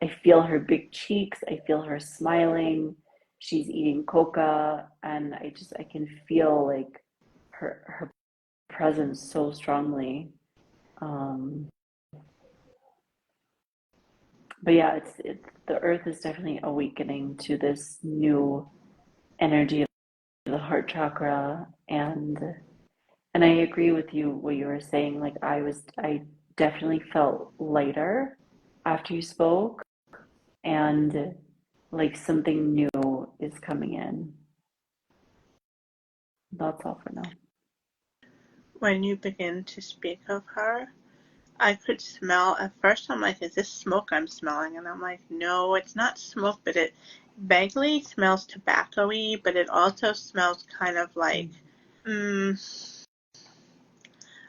I feel her big cheeks, I feel her smiling. She's eating coca, and I can feel like her presence so strongly. Um, but yeah, it's the earth is definitely awakening to this new energy of the heart chakra. And I agree with you what you were saying. Like I definitely felt lighter after you spoke, and like something new is coming in. That's all for now. When you begin to speak of her, I could smell, at first I'm like, is this smoke I'm smelling? And I'm like, no, it's not smoke, but it vaguely smells tobacco-y, but it also smells kind of like,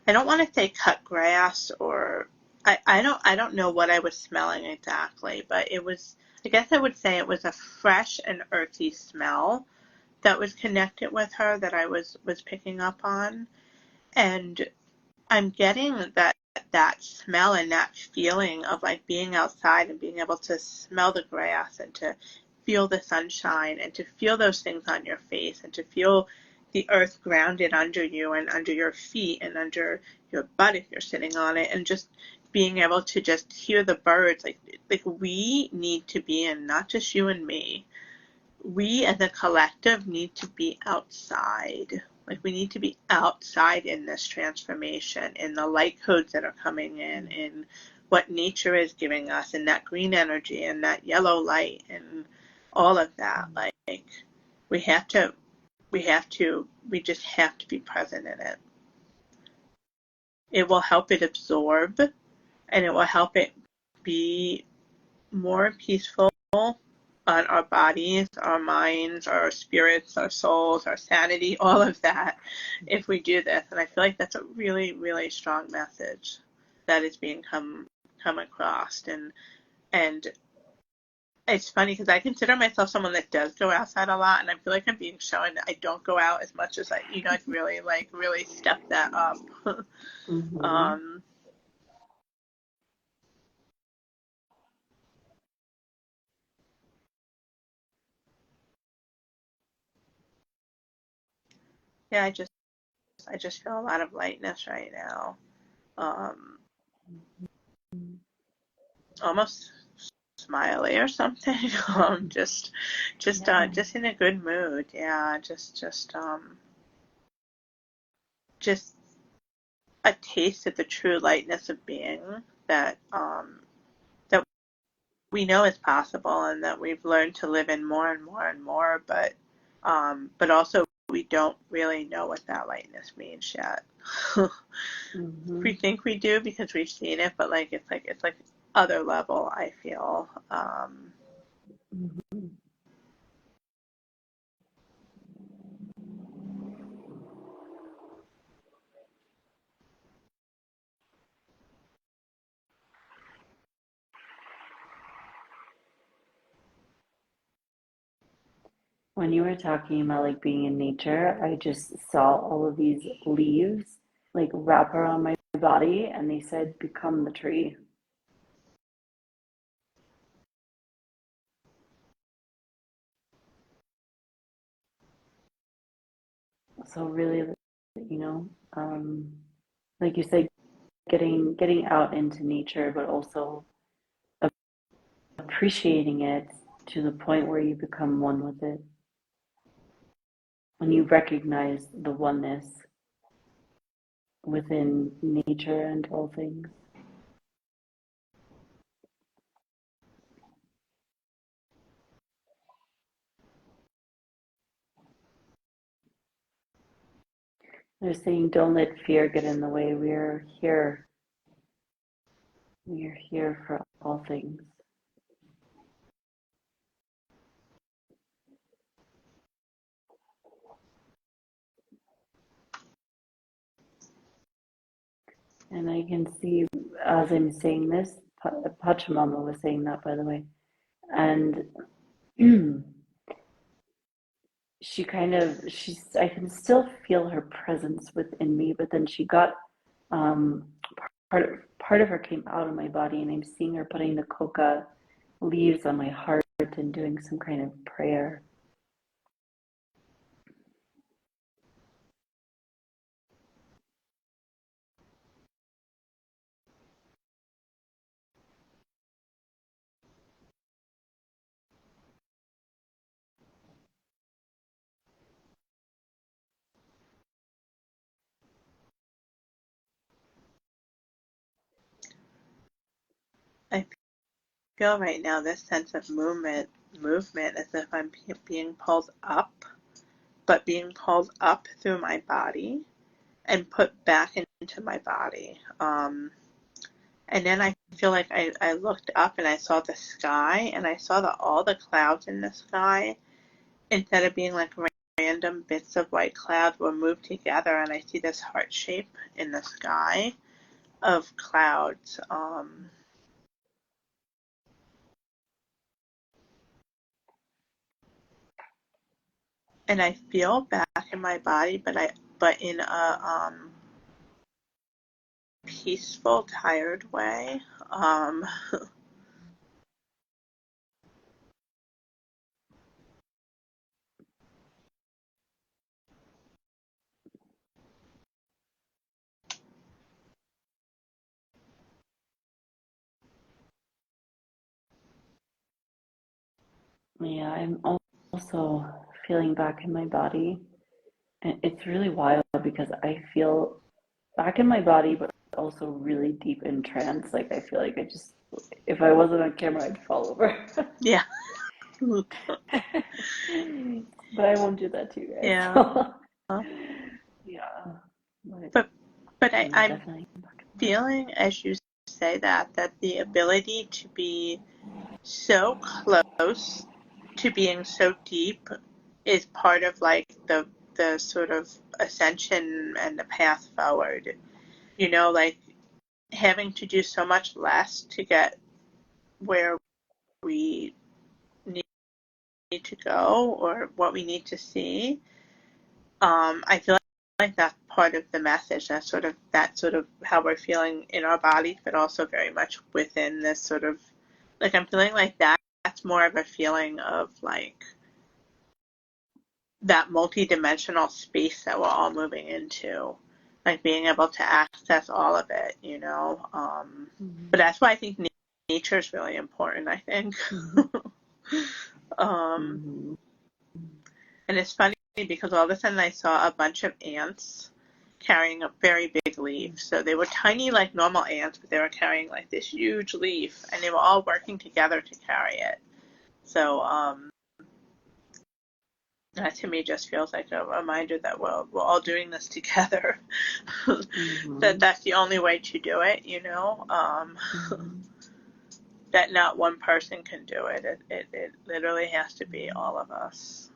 I don't want to say cut grass, or I don't know what I was smelling exactly, but it was, I guess I would say it was a fresh and earthy smell that was connected with her that I was picking up on. And I'm getting that smell and that feeling of like being outside and being able to smell the grass and to feel the sunshine and to feel those things on your face and to feel the earth grounded under you and under your feet and under your butt if you're sitting on it, and just being able to just hear the birds. Like we need to be in, not just you and me, we as a collective need to be outside. Like we need to be outside in this transformation, in the light codes that are coming in what nature is giving us, in that green energy and that yellow light and all of that. Like we just have to be present in it. It will help it absorb, and it will help it be more peaceful on our bodies, our minds, our spirits, our souls, our sanity, all of that, if we do this. And I feel like that's a really, really strong message that is being come across. And it's funny because I consider myself someone that does go outside a lot, and I feel like I'm being shown that I don't go out as much as I'd really step that up. Mm-hmm. Yeah, I just feel a lot of lightness right now. Almost smiley or something. Just in a good mood. Yeah, just a taste of the true lightness of being that that we know is possible and that we've learned to live in more and more and more, but also we don't really know what that lightness means yet. Mm-hmm. We think we do because we've seen it, but it's like other level, I feel. Mm-hmm. When you were talking about like being in nature, I just saw all of these leaves like wrap around my body, and they said, "Become the tree." So really, you know, like you said, getting out into nature, but also appreciating it to the point where you become one with it. When you recognize the oneness within nature and all things. They're saying, don't let fear get in the way. We're here. We're here for all things. And I can see, as I'm saying this, Pachamama was saying that, by the way. And I can still feel her presence within me, but then she got, um, part of her came out of my body, and I'm seeing her putting the coca leaves on my heart and doing some kind of prayer. I feel right now this sense of movement as if I'm being pulled up, but being pulled up through my body and put back into my body. And then I feel like I looked up and I saw the sky, and I saw all the clouds in the sky, instead of being like random random bits of white cloud will move together, and I see this heart shape in the sky of clouds. And I feel back in my body, but in a peaceful, tired way. Yeah, I'm also feeling back in my body. And it's really wild because I feel back in my body, but also really deep in trance. Like I feel like if I wasn't on camera, I'd fall over. Yeah. But I won't do that to you guys. Yeah. So, yeah. But I'm definitely feeling, as you say that the ability to be so close to being so deep is part of like the sort of ascension and the path forward. You know, like having to do so much less to get where we need to go or what we need to see. I feel like that's part of the message. That's sort of how we're feeling in our bodies, but also very much within this sort of, like, I'm feeling like that's more of a feeling of like that multi-dimensional space that we're all moving into, like being able to access all of it, you know. But that's why I think nature is really important, I think. And it's funny because all of a sudden I saw a bunch of ants carrying a very big leaf. So they were tiny like normal ants, but they were carrying like this huge leaf, and they were all working together to carry it. So that to me just feels like a reminder that we're all doing this together. That's the only way to do it, you know. That not one person can do it. It literally has to be all of us.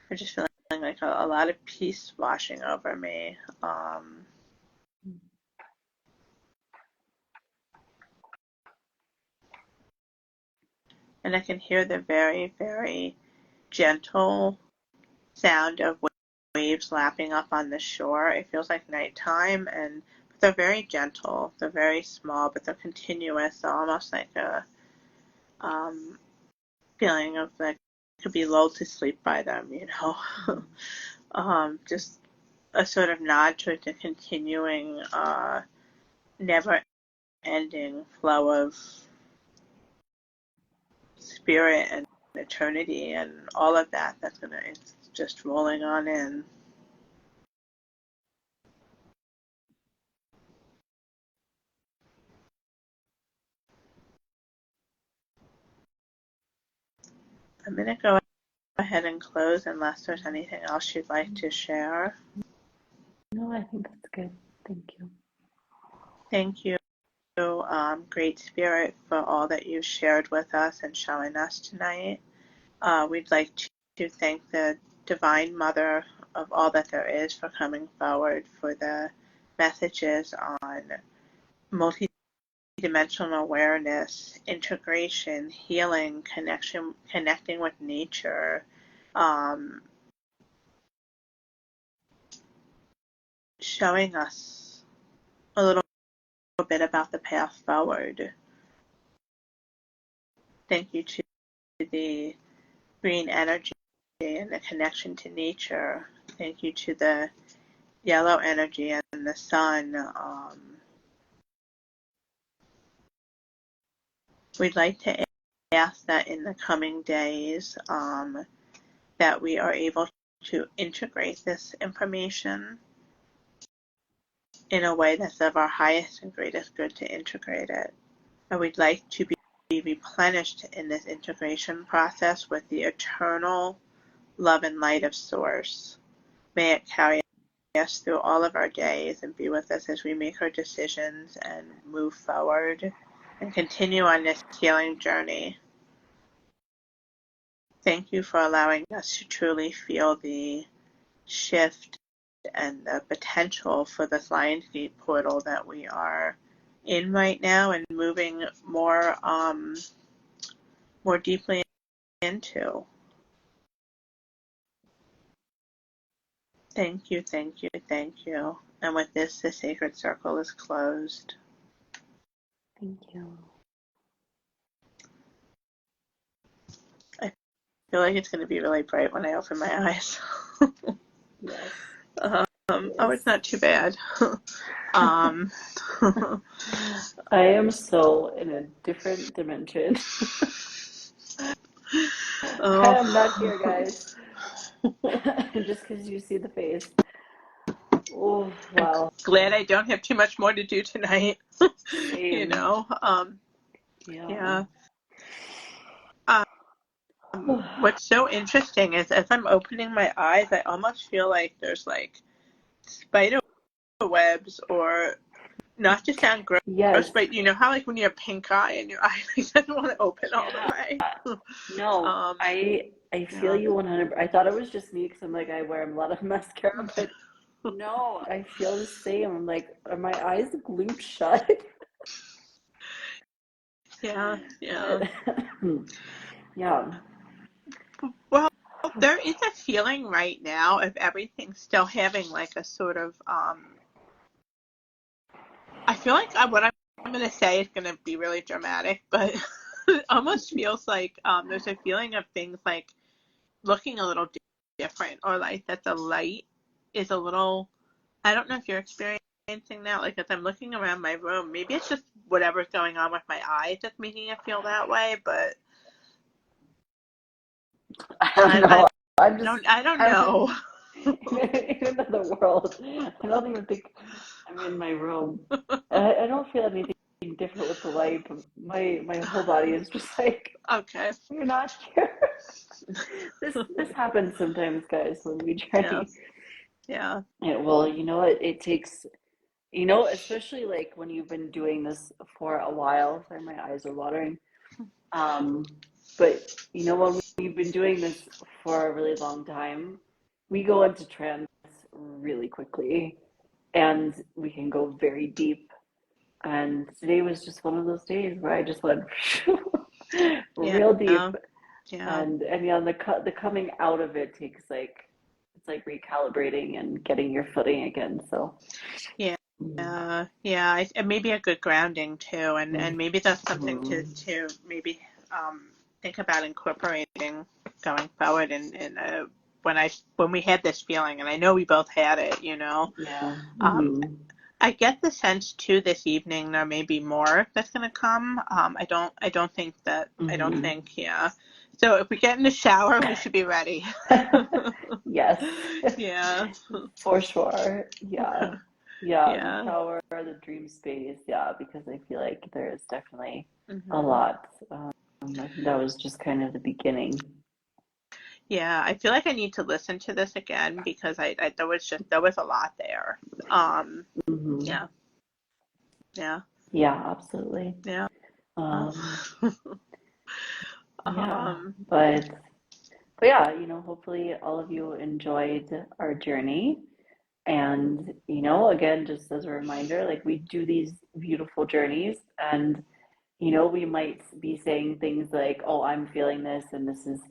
I'm just feeling like a lot of peace washing over me. And I can hear the very, very gentle sound of waves lapping up on the shore. It feels like nighttime, but they're very gentle. They're very small, but they're continuous. They're almost like a feeling of like to be lulled to sleep by them, you know. Just a sort of nod to the continuing, never-ending flow of spirit and eternity and all of that. It's just rolling on in. I'm going to go ahead and close unless there's anything else you'd like to share. No, I think that's good. Thank you. Thank you, Great Spirit, for all that you shared with us and showing us tonight. We'd like to thank the Divine Mother of all that there is for coming forward for the messages on multidimensional awareness, integration, healing, connecting with nature, showing us a little bit about the path forward. Thank you to the green energy and the connection to nature. Thank you to the yellow energy and the sun. We'd like to ask that in the coming days that we are able to integrate this information in a way that's of our highest and greatest good to integrate it. And we'd like to replenished in this integration process with the eternal love and light of Source. May it carry us through all of our days and be with us as we make our decisions and move forward and continue on this healing journey. Thank you for allowing us to truly feel the shift and the potential for this Lionsgate portal that we are in right now and moving more deeply into. Thank you, thank you, thank you. And with this, the sacred circle is closed. Thank you. I feel like it's going to be really bright when I open my eyes. Yes. Oh, it's not too bad. I am so in a different dimension. I am not here, guys. Just because you see the face. Oh, wow. I'm glad I don't have too much more to do tonight. Same. You know, yeah. What's so interesting is as I'm opening my eyes, I almost feel like there's like spider webs, or not to sound gross, Yes. but you know how like when you have pink eye and your eye doesn't want to open all the way. No, I feel you 100%. I thought it was just me because I'm like I wear a lot of mascara, but no, I feel the same. I'm like, are my eyes glued shut? Yeah. Yeah. Well, there is a feeling right now of everything still having like a sort of I feel like what I'm going to say is going to be really dramatic, but it almost feels like there's a feeling of things like looking a little different, or like that the light is a little, I don't know if you're experiencing that, like as I'm looking around my room, maybe it's just whatever's going on with my eyes that's making it feel that way, but I don't know. I don't know. Even in the world, I don't even think I'm in my room. I don't feel anything different with the light, but my whole body is just like, Okay. you're not here. This happens sometimes, guys, when we journey. Yeah. Well, you know what? It takes, especially like when you've been doing this for a while. Sorry, my eyes are watering. But when we've been doing this for a really long time, we go into trance really quickly, and we can go very deep. And today was just one of those days where I just went real deep. Yeah. And the coming out of it takes it's like recalibrating and getting your footing again. So Yeah. Maybe a good grounding too, and maybe that's something to maybe think about incorporating going forward. And when we had this feeling, and I know we both had it, Yeah. I get the sense too this evening there may be more that's going to come. I don't think. Yeah. So if we get in the shower, we should be ready. Yes. Yeah. For sure. Yeah. Yeah. The shower, the dream space. Yeah, because I feel like there is definitely a lot. I think that was just kind of the beginning. Yeah, I feel like I need to listen to this again because there was a lot there. Yeah. Yeah. Yeah, absolutely. Yeah. Yeah. But yeah, hopefully all of you enjoyed our journey. And, again, just as a reminder, like we do these beautiful journeys, and, we might be saying things like, oh, I'm feeling this and this is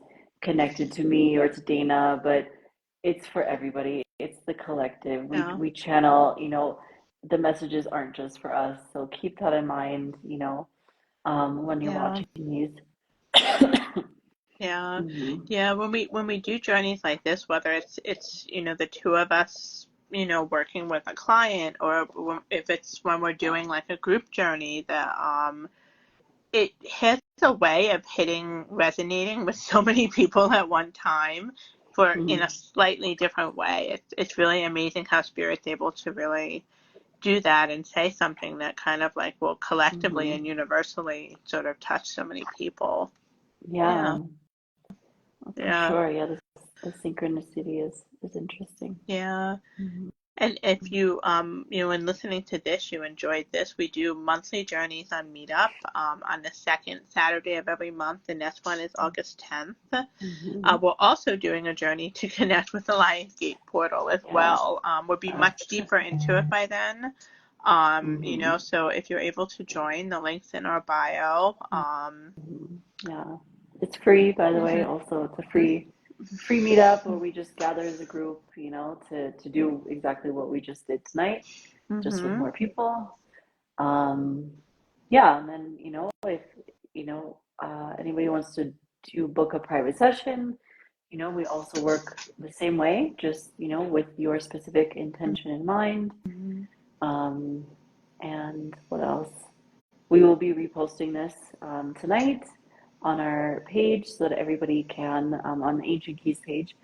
connected to me or to Dana, but it's for everybody. It's the collective. We channel, the messages aren't just for us. So keep that in mind, when you're watching these. Yeah. Yeah. When we do journeys like this, whether it's the two of us, working with a client, or if it's when we're doing like a group journey, that it has a way of resonating with so many people at one time in a slightly different way. It's really amazing how Spirit's able to really do that and say something that kind of like will collectively Mm-hmm. and universally sort of touch so many people. Yeah, for Yeah. sure. Yeah, the synchronicity is interesting. Yeah. Mm-hmm. And if you, in listening to this, you enjoyed this, we do monthly journeys on Meetup on the second Saturday of every month, and this one is August 10th. Mm-hmm. We're also doing a journey to connect with the Lionsgate portal as well. We'll be much deeper into it by then. So if you're able to join, the link's in our bio. Yeah, it's free, by the way. Also, it's a free meetup where we just gather as a group, to do exactly what we just did tonight, just with more people. Yeah, and then if anybody wants to book a private session, we also work the same way, just with your specific intention in mind. And what else? We will be reposting this tonight on our page so that everybody can, on the Ancient Keys page,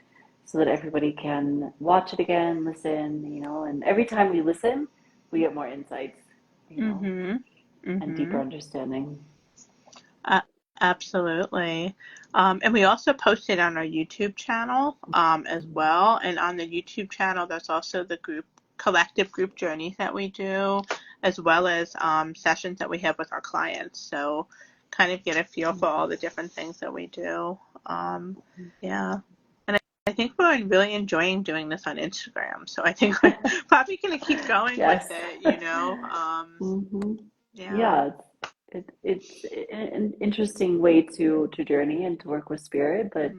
so that everybody can watch it again, listen, and every time we listen, we get more insights, and deeper understanding. Absolutely. And we also post it on our YouTube channel as well. And on the YouTube channel, there's also the collective group journeys that we do, as well as sessions that we have with our clients. So kind of get a feel for all the different things that we do. Yeah. And I think we're really enjoying doing this on Instagram. So I think we're probably going to keep going with it, Yeah, it's an interesting way to journey and to work with spirit, but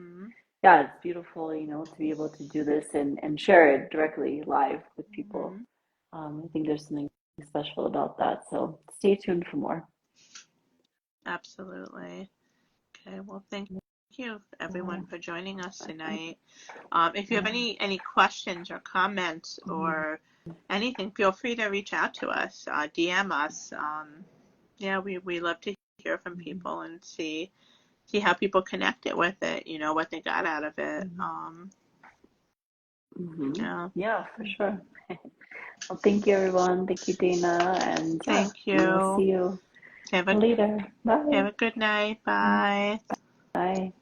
yeah, it's beautiful, to be able to do this and share it directly live with people. I think there's something special about that. So stay tuned for more. Absolutely. Okay, well, thank you everyone for joining us tonight. If you have any questions or comments or anything, feel free to reach out to us, DM us. We love to hear from people and see how people connected with it, what they got out of it. Yeah, for sure. Well, thank you, everyone. Thank you, Dana. And thank you. We will see you later. Bye. Have a good night. Bye. Bye.